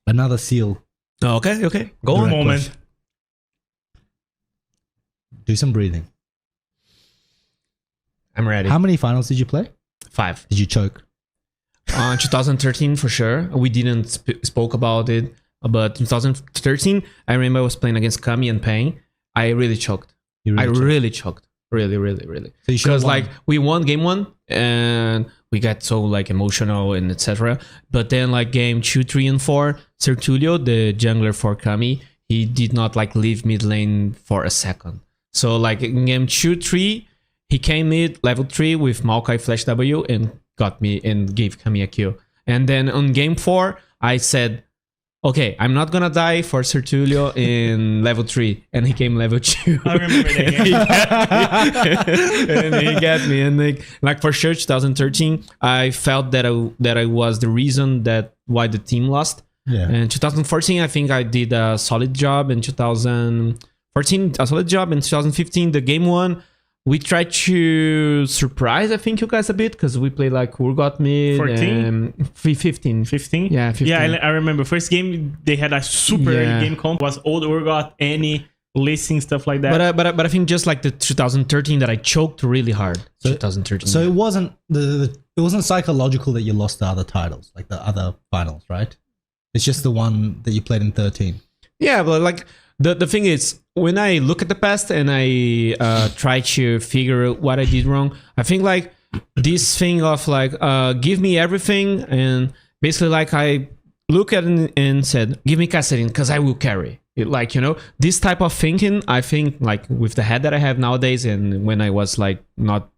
another seal. Oh, okay. Go on. Moment. Do some breathing. I'm ready. How many finals did you play? 5. Did you choke? 2013 for sure. We didn't spoke about it, but 2013, I remember I was playing against Kami and Pain. I really choked. Really choked. Really. So Because like we won game 1 and we got so like emotional and etc. But then like game 2, 3, and 4, Sertulio, the jungler for Kami, he did not like leave mid lane for a second. So like in game 2, 3, he came mid level 3 with Maokai Flash W and got me and gave Kami a kill. And then on game 4, I said, okay, I'm not gonna die for Sertulio in level 3. And he came level 2. I remember that game. And he got me. And like for sure, 2013, I felt that I was the reason that why the team lost. Yeah. And 2014, I think I did a solid job. In 2014, a solid job. In 2015, the game 1, we tried to surprise, I think, you guys a bit because we played like Urgot mid. 14? 15. 15? Yeah, 15. Yeah, I remember. First game, they had a super early game comp. Was old Urgot, any listing, stuff like that. But I think just like the 2013 that I choked really hard. 2013. So it wasn't it wasn't psychological that you lost the other titles, like the other finals, right? It's just the one that you played in 13. Yeah, but like the thing is, when I look at the past and I try to figure out what I did wrong, I think like this thing of like give me everything, and basically like I look at it and said, give me Kassadin because I will carry it. Like, you know, this type of thinking, I think like with the head that I have nowadays, and when I was like not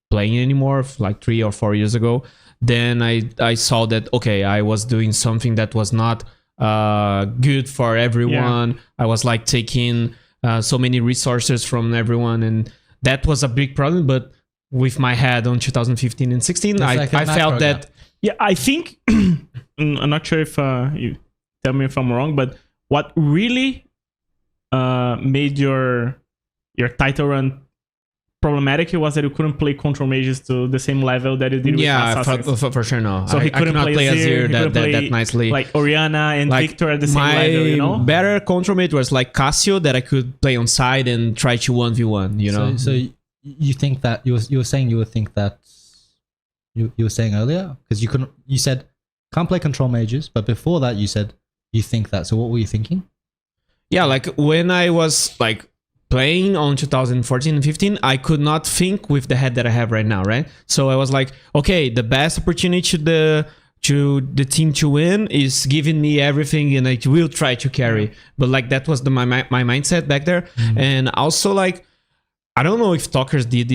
playing anymore like 3 or 4 years ago, then I saw that, okay, I was doing something that was not good for everyone. Yeah. I was like taking so many resources from everyone, and that was a big problem. But with my head on 2015 and 16, I felt that. Yeah, I think I'm not sure if you tell me if I'm wrong, but what really made your title run problematic was that you couldn't play control mages to the same level that you did with Assassins. For sure, no. So he couldn't play Azir that nicely. Like Orianna and like Victor at the same level, you know? My better control mage was like Cassio that I could play on side and try to 1v1, you know? So you think that, you were saying earlier? Because you said can't play control mages, but before that you said you think that. So what were you thinking? Yeah, like when I was like playing on 2014 and 15, I could not think with the head that I have right now, right? So I was like, okay, the best opportunity to the team to win is giving me everything, and I will try to carry. But like that was my mindset back there. Mm-hmm. And also like, I don't know if Tockers did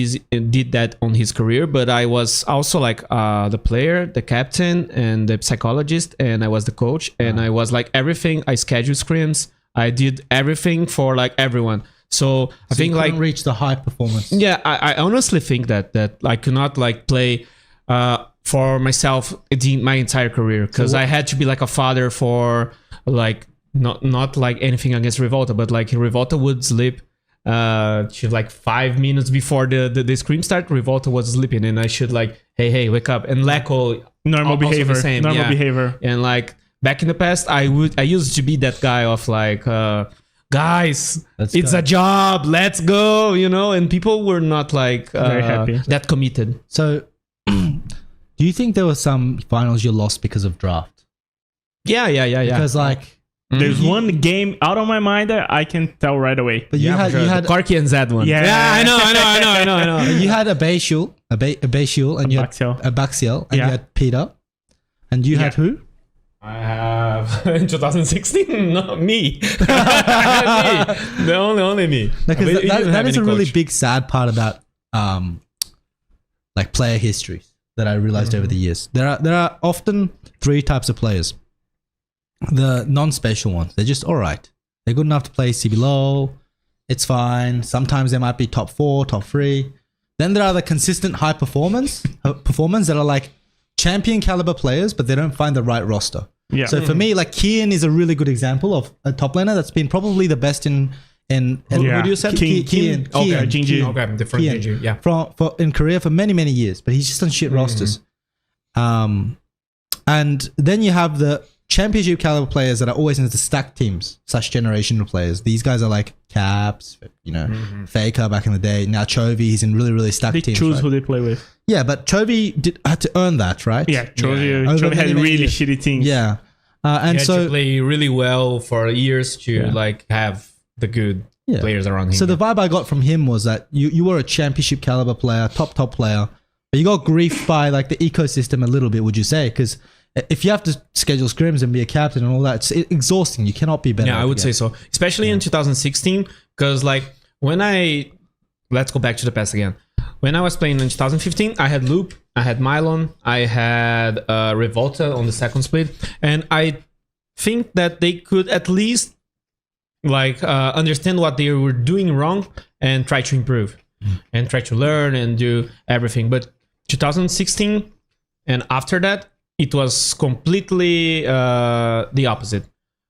that on his career, but I was also like the player, the captain, and the psychologist, and I was the coach, and I was like everything. I scheduled scrims, I did everything for like everyone. So I think like reach the high performance. Yeah, I honestly think that I could not like play for myself my entire career, because I had to be like a father for like not like anything against Revolta, but like Revolta would sleep like 5 minutes before the scream start. Revolta was sleeping, and I should like hey wake up, and Lecco normal behavior, behavior. And like back in the past, I used to be that guy of like. Guys, it's a job, let's go, you know, and people were not like very happy, that committed. So do you think there were some finals you lost because of draft? Yeah. Because like there's one game out of my mind that I can tell right away. But you had the Corky and Zed one. Yeah, I know. You had a Bayshul, and you had a Baxiel, and you had Peter, and you had who? I have in 2016, not me. Only me. Because that is a really big sad part about like player histories that I realized over the years. There are often 3 types of players. The non-special ones, they're just all right. They're good enough to play CBLOL. It's fine. Sometimes they might be top 4, top 3. Then there are the consistent high performers that are like champion caliber players, but they don't find the right roster. Yeah. So for me, like Kian is a really good example of a top laner that's been probably the best in what do you say? Kian. Okay, different GG. Yeah. For in Korea for many years, but he's just on shit rosters. And then you have the championship caliber players that are always into stacked teams, such generational players. These guys are like Caps, you know, Faker back in the day. Now Chovy, he's in really, really stacked They teams. choose right? who they play with. Yeah, but Chovy had to earn that, right? Yeah, Chovy Over had many really years. shitty teams. Yeah. You And had so to play really well for years to like have the good players around him. So the vibe I got from him was that you were a championship caliber player, top player, but you got griefed by like the ecosystem a little bit, would you say? Because if you have to schedule scrims and be a captain and all that, it's exhausting. You cannot be better. Yeah, I would say so. Especially in 2016, because like let's go back to the past again. When I was playing in 2015, I had Loop, I had Mylon, I had Revolta on the second split, and I think that they could at least like understand what they were doing wrong and try to improve and try to learn and do everything. But 2016 and after that, it was completely the opposite,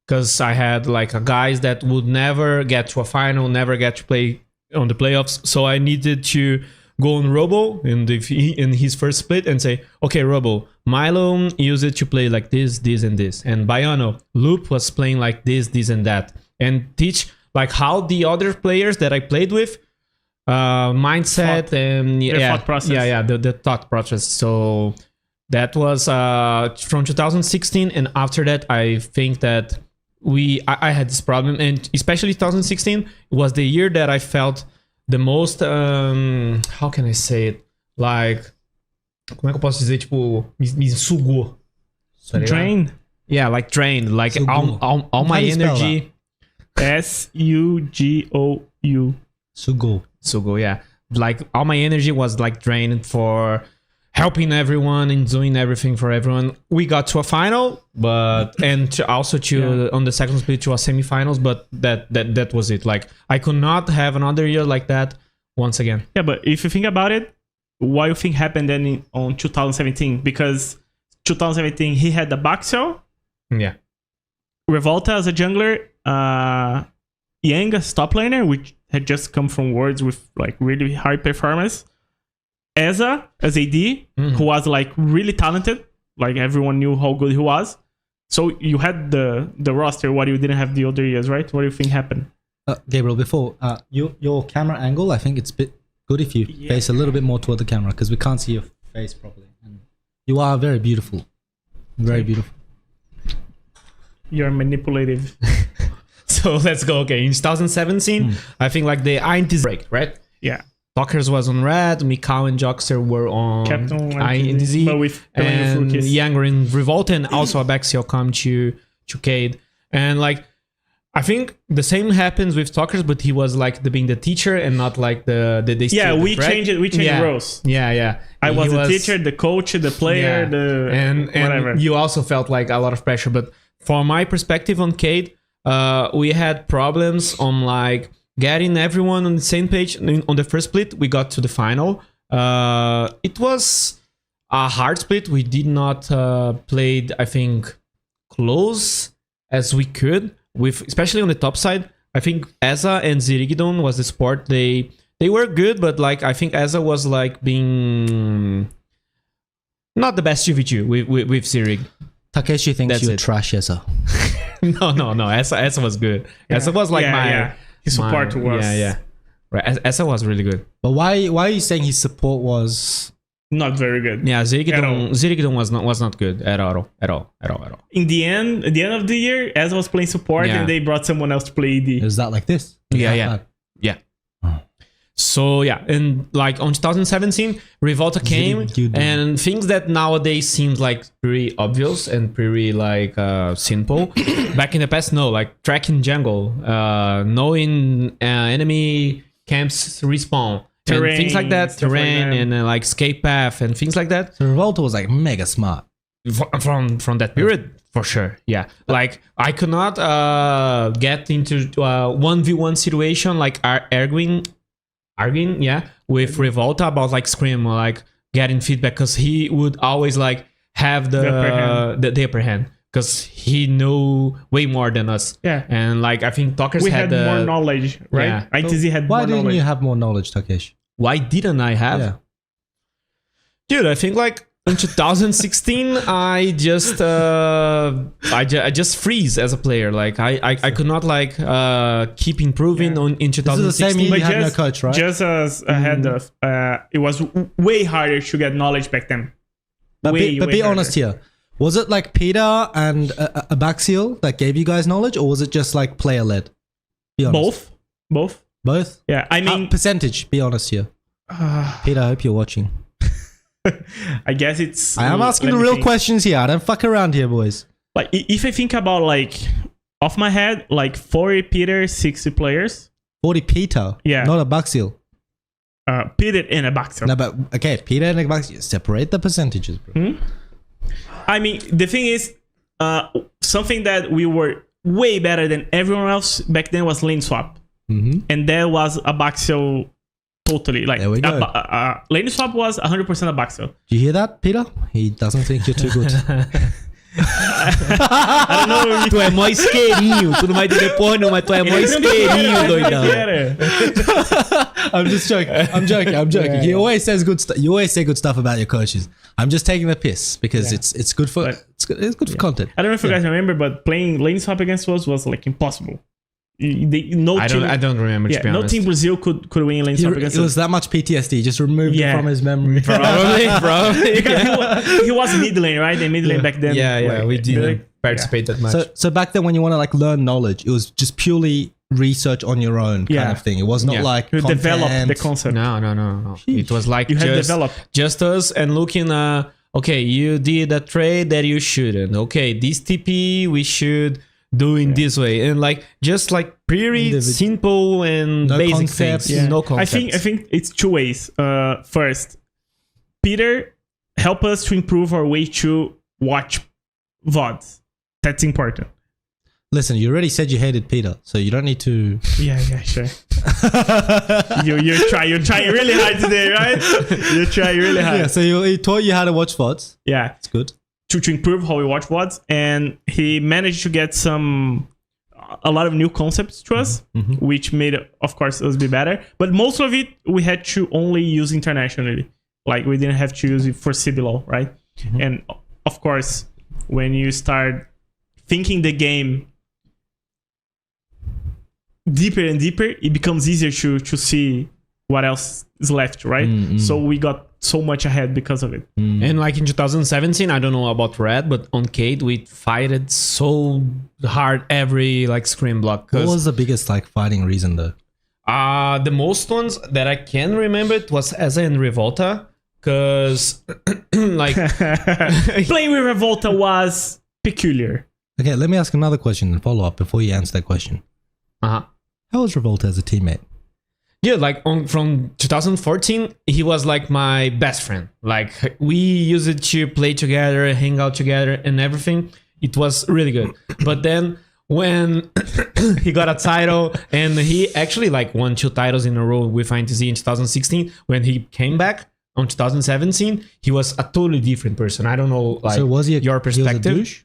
because I had like guys that would never get to a final, never get to play on the playoffs. So I needed to go on Robo in his first split and say, okay, Robo, Milo use it to play like this, this, and this. And Baiano, Loop was playing like this, and that. And teach like how the other players that I played with, mindset and thought process. The thought process. So that was from 2016. And after that, I think that I had this problem. And especially 2016 was the year that I felt the most, how can I say it? Like, como é que eu posso dizer? Tipo, me sugou. Drain? Yeah, like drained. Like all my energy. SUGOU. Sugo, yeah. Like all my energy was like drained for helping everyone and doing everything for everyone. We got to a final, but and on the second split to a semifinals, but that was it. Like I could not have another year like that once again. Yeah, but if you think about it, what do you think happened then on 2017? Because 2017 he had the Boxel, yeah, Revolta as a jungler, Yang as top laner, which had just come from Worlds with like really high performance. Eza as AD, who was like really talented, like everyone knew how good he was. So you had the roster, what you didn't have the other years, right? What do you think happened? Gabriel, before your camera angle, I think it's a bit good if you face a little bit more toward the camera, because we can't see your face properly. And you are very beautiful, very beautiful. You're manipulative. So let's go. Okay, in 2017, I think like the INTZ break, right? Yeah. Tockers was on red, Mikau and Joxer were on Captain INTZ, but with and Yang were in Revolta, and also Abaxial come to Cade. And like, I think the same happens with Tockers, but he was like being the teacher and not like the student, we right? changed it. We changed the roles. Yeah. I was the teacher, the coach, the player, and whatever. You also felt like a lot of pressure. But from my perspective on Cade, we had problems on like getting everyone on the same page. On the first split, we got to the final. It was a hard split. We did not play, I think, close as we could. With especially on the top side, I think Eza and Zirigidon was the support. They were good, but like I think Eza was like being not the best GV2 with Zirig. Takeshi thinks you're trash, Eza. No. Eza was good. Eza was like his support was right. Eza was really good. But why are you saying his support was not very good? Yeah, Zirigidon was not good at all. In the end of the year, Eza was playing support and they brought someone else to play AD. Is that like this? Yeah. So yeah, and like on 2017, Revolta came, and things that nowadays seems like pretty obvious and pretty like simple. Back in the past, no, like tracking jungle, knowing enemy camps respawn, terrain, and things like that, terrain, like and like escape path and things like that. So Revolta was like mega smart from that period. For sure, yeah. Like I could not get into 1v1 situation like arguing, with Revolta about like Scream, like getting feedback, because he would always like have the upper hand, because he knew way more than us. Yeah, and like I think Tockers had more knowledge, right? Yeah. ITZ had Why more didn't knowledge. you have more knowledge, Takeshi? Why didn't I have? Yeah. Dude, I think like in 2016, I just freeze as a player. Like I could not like keep improving in 2016. This is the same year you had no coach, right? Just as ahead of, it was way harder to get knowledge back then. But Way be harder. honest here. Was it like Peter and Abaxial that gave you guys knowledge, or was it just like player led? Both. Both. Yeah, I mean, percentage. Be honest here. Peter, I hope you're watching. I guess it's. I am asking the real questions here. I don't fuck around here, boys. Like, if I think about like off my head, like 40 Peter, 60 players. 40 Peter. Yeah. Not Abaxial. Peter and a boxer. No, but okay, Peter and Abaxial. Separate the percentages, bro. I mean, the thing is, something that we were way better than everyone else back then was lane swap, and that was a Abaxial totally. Like, there we go. lane swap was 100% Abaxial. Do you hear that, Peter? He doesn't think you're too good. I don't know. Tu é mó isqueirinho. Tu não vai dizer porra não, mas tu é mó isqueirinho, doidão. I'm just joking. I'm joking. Yeah. He always says good stuff. You always say good stuff about your coaches. I'm just taking the piss because it's good for it's good for content. I don't know if you guys remember, but playing lane swap against us was like impossible. I don't remember. To be no honest. team Brazil could win lane swap against It us. was that much PTSD. Just removed it from his memory. Probably. Because he was mid lane, right? And mid lane back then. Yeah, like, we didn't participate that much. So back then, when you want to like learn knowledge, it was just purely research on your own kind of thing. It was not like you content. develop the concept. No. It was like You had developed. just us and looking. Okay, you did a trade that you shouldn't. Okay, this TP we should do in this way, and like just like pretty simple and No basic concepts. things. No concepts. I think it's two ways. First, Peter help us to improve our way to watch VODs. That's important. Listen, you already said you hated Peter, so you don't need to. Yeah, sure. you're trying really hard today, right? You're trying really hard. Yeah, so he taught you how to watch VODs. Yeah, It's good. to improve how we watch VODs, and he managed to get a lot of new concepts to us, which made, of course, us be better. But most of it we had to only use internationally. Like, we didn't have to use it for CBLOL, right? And of course, when you start thinking the game deeper and deeper, it becomes easier to see what else is left, right? So we got so much ahead because of it. And like in 2017, I don't know about Red, but on Cade we fighted so hard every like screen block. What was the biggest like fighting reason though? The most ones that I can remember it was Eza and Revolta, because like Playing with Revolta was peculiar. Okay, let me ask another question and follow up before you answer that question. How was Revolta as a teammate? Yeah, like from 2014, he was like my best friend. Like we used it to play together, hang out together, and everything. It was really good. But then when he got a title, and he actually like won 2 titles in a row with INTZ in 2016. When he came back on 2017, he was a totally different person. I don't know, like, So was he your perspective. He was a douche?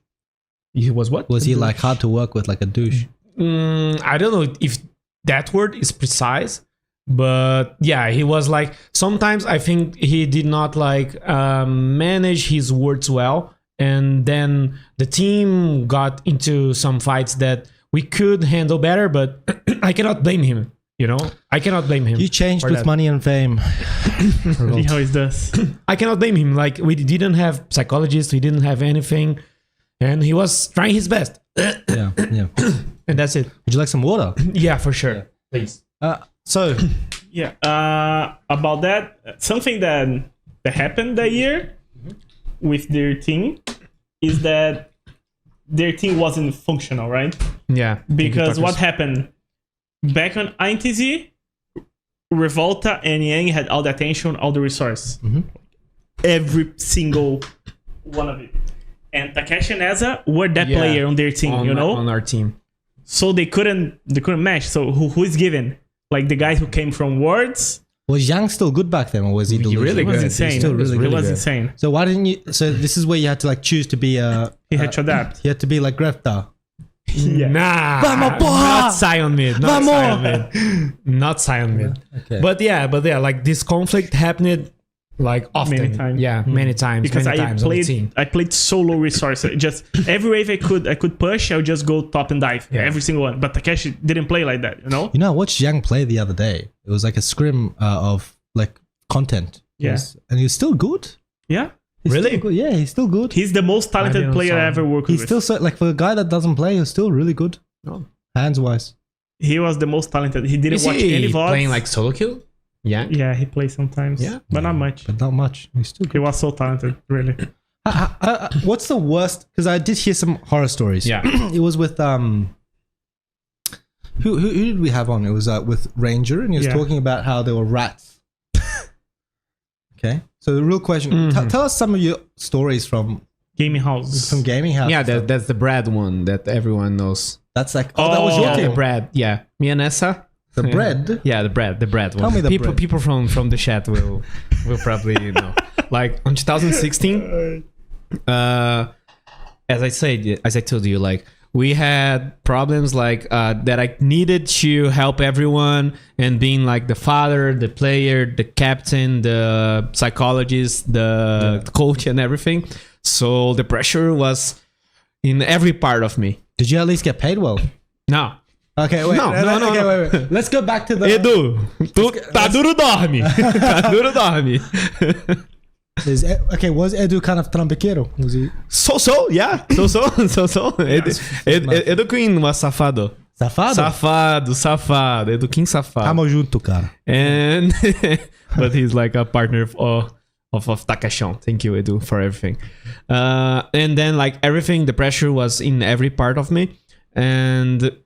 He was what? Was he like hard to work with, like a douche? I don't know if that word is precise, but yeah, he was like, sometimes I think he did not like manage his words well, and then the team got into some fights that we could handle better, but I cannot blame him, you know? I cannot blame him. You changed for with that. money and fame. See how it does. I cannot blame him. Like, we didn't have psychologists, we didn't have anything, and he was trying his best. Yeah. And that's it. Would you like some water? Yeah, for sure. Please. So Yeah. About that, something that happened that year with their team is that their team wasn't functional, right? Yeah. Because what happened back on INTZ, Revolta and Yang had all the attention, all the resource, every single one of it. And Takeshi and Eza were that player on their team, on our team. So they couldn't match. So who is given? Like the guys who came from Worlds. was Yang still good back then, or was he delusional? really It was good. insane. Still really It good. was insane. So why didn't you? So this is where you had to like choose to be a. He had to adapt. You had to be like Greta. Yeah. Nah, Vamos, porra! not Sion mid, not Vamos! Sion mid, not Sion mid. Okay. But yeah, like this conflict happened like often. Many times. Yeah, many times. Because many times on the team. I played solo resource. Just every wave I could push, I would just go top and dive. Yeah. Every single one. But Takeshi didn't play like that, you know? You know, I watched Yang play the other day. It was like a scrim of like content. Yeah. And he was still good. Yeah. He's Really? still good. Yeah, he's still good. He's the most talented didn't player saw I him. ever worked He's with. still so, like, for a guy that doesn't play, he's still really good. Oh. Hands wise. He was the most talented. He didn't Is watch he any VODs. playing like solo queue? Yeah. Yeah, he plays sometimes. Yeah. But not much. But not much. He's still He good. was so talented, really. What's the worst? Because I did hear some horror stories. Yeah. It was with who did we have on? It was with Ranger, and he was Yeah. talking about how there were rats. Okay, so the real question: tell us some of your stories from Gaming house. gaming house. Yeah, that's the bread one that everyone knows. That's like that was your Oh. Yeah, the team. bread. Yeah, me and Essa. The bread. Yeah, the bread one. Tell me the people bread. people from the chat will probably know. Like on 2016, as I told you, like we had problems like that I needed to help everyone and being like the father, the player, the captain, the psychologist, the coach and everything. So the pressure was in every part of me. Did you at least get paid well? No. Okay, wait. No. Wait. Let's go back to the. Edu, tu tá duro dorme. Tá duro dorme. Was Edu kind of trambiqueiro? Was he So, yeah. So. Edu Queen was safado. safado? Safado. Edu Queen safado. Tamo junto, cara. And but he's like a partner of Takeshon. Thank you, Edu, for everything. And then like everything, the pressure was in every part of me. And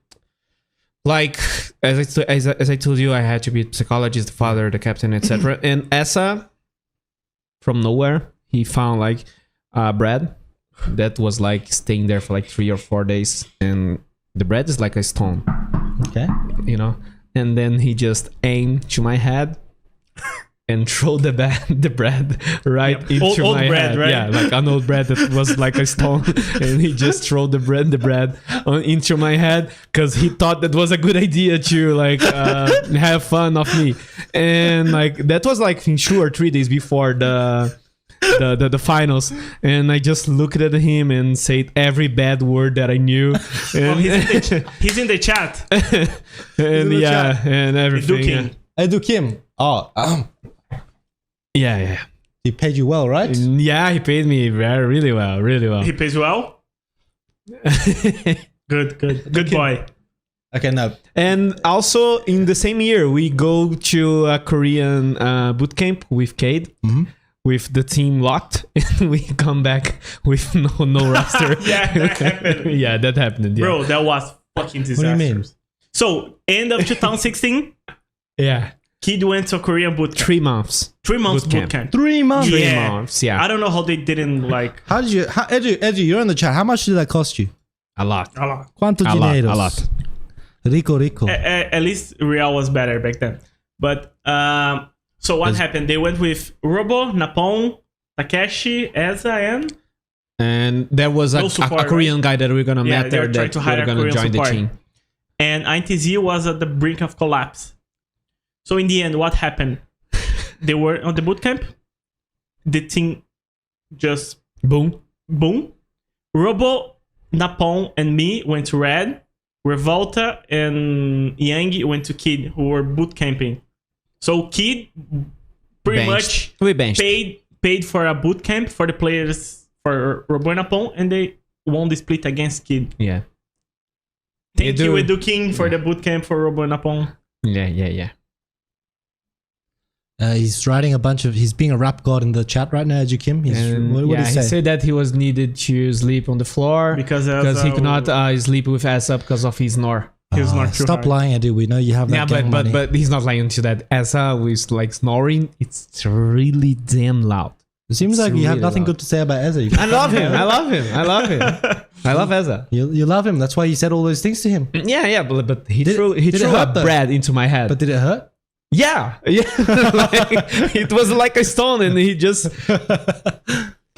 like as I told you, I had to be a psychologist, the father, the captain, etc. And Essa, from nowhere, he found like bread that was like staying there for like 3 or 4 days, and the bread is like a stone, Okay. you know. And then he just aimed to my head and throw the bread right Yep. into Old my bread, head. right? Yeah, like an old bread that was like a stone, and he just threw the bread into my head because he thought that was a good idea to like have fun of me. And like that was like 2 or 3 days before the finals, and I just looked at him and said every bad word that I knew. And, He's in the chat. and the yeah, chat. and everything. Duking. Edu Kim. Oh, Yeah. he paid you well, right? Yeah, he paid me really well. He pays well. Good boy. Okay, no. And also in the same year, we go to a Korean bootcamp with Cade, with the team locked, and we come back with no roster. Yeah, that happened. Yeah, that happened. Yeah. Bro, that was fucking disaster. What do you mean? So, end of 2016, Yeah, Kid went to Korean bootcamp. 3 months. 3 months Bootcamp. bootcamp. 3 months. 3 Yeah. months. Yeah, I don't know how they didn't like How did you? Edu, you're in the chat. How much did that cost you? a lot. a lot. Quanto A lot, dinero? a lot. Rico. At least Real was better back then. But so what happened? They went with Robo, Napon, Takeshi, Eza, And there was No a support, Korean guy that we're gonna Yeah, meet they there were trying that to hire we're a gonna Korean join the support. team. and INTZ was at the brink of collapse. So in the end, what happened? They were on the bootcamp. The team just Boom. boom. Robo, Napon, and me went to Red. Revolta and Yang went to Kid, who were bootcamping. So Kid pretty Benched. much We benched. paid for a bootcamp for the players for Robo and Napon, and they won the split against Kid. Yeah. Thank They you, do. Edu King, for the bootcamp for Robo and Napon. Yeah. He's writing a bunch of. He's being a rap god in the chat right now, Edu Kim. And What did he he say? said that he was needed to sleep on the floor Because he could not sleep with ass up because of his snore. He's not too Stop hard. lying, Edu. We know you have that. Yeah, gang money. but he's not lying to that. Asa was like snoring. It's really damn loud. It seems like you have really nothing loud. good to say about Eza. I love him. I love Asa. You love him. That's why you said all those things to him. Yeah, but he Did threw it a hurt though? bread into my head. But did it hurt? Yeah. Like, it was like a stone, and he just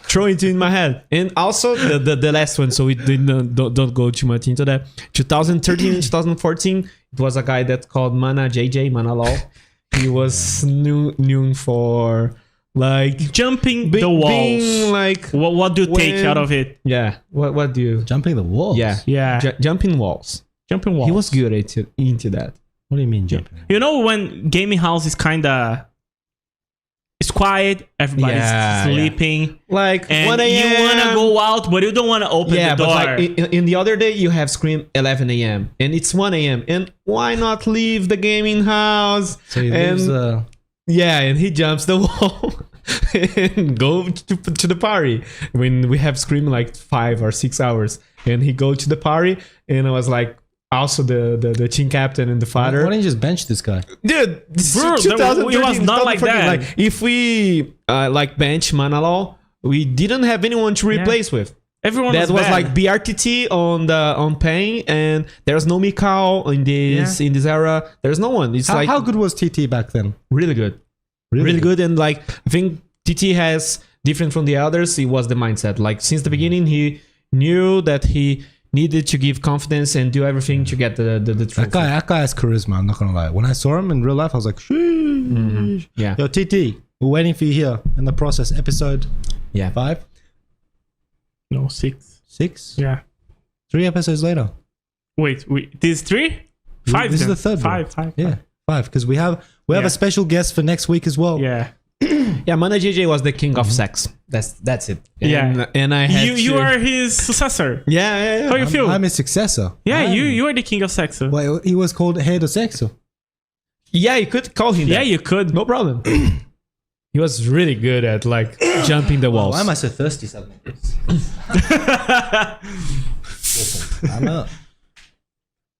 throw it in my head. And also the last one, so we don't go too much into that. 2013 and 2014, it was a guy that's called Manajj, Manalol. He was known for like Jumping the walls. being like What do you take when- out of it? yeah. What do you? Jumping the walls. Yeah, Yeah. jumping walls. Jumping walls. He was good into that. What do you mean jumping? You know when gaming house is kinda, it's quiet, everybody's Yeah, sleeping, Like and 1 you a.m. wanna go out, but you don't wanna open Yeah, the door. but like in the other day, you have Scream 11 a.m. and it's 1 a.m. And why not leave the gaming house? So he and leaves. yeah, and he jumps the wall and go to the party when we have Scream like 5 or 6 hours. And he go to the party, and I was like, also the team captain and the Why father. don't you just bench this guy? Dude, this Bro, is it was 2013, not like 2014. that. Like, if we like bench Manalaw, we didn't have anyone to replace with. Everyone That was bad. like BRTT on Pain, and there's no Mikao in this era. There's no one. It's like How good was TT back then? really good, really good. And like I think TT has different from the others. It was the mindset. Like since the beginning, he knew that he needed to give confidence and do everything to get the trophy. That guy has charisma. I'm not gonna lie. When I saw him in real life, I was like, sheesh. Yeah, Yo, TT, we're waiting for you here in the process. Episode yeah. 5, no 6. 6, Yeah. 3 episodes later. Wait. This is 3? 5. This is then. the third one. 5. Yeah, 5 because we have Yeah. a special guest for next week as well. Yeah. Yeah, Manajj was the king of sex. That's it. Yeah. And I had You to- are his successor. Yeah. How you feel? I'm his successor. Yeah, you are the king of sex. Wait, he was called head of sexo. Yeah, you could call him that. Yeah, you could. No problem. He was really good at like jumping the walls. Why am I so thirsty suddenly? Listen, I'm up.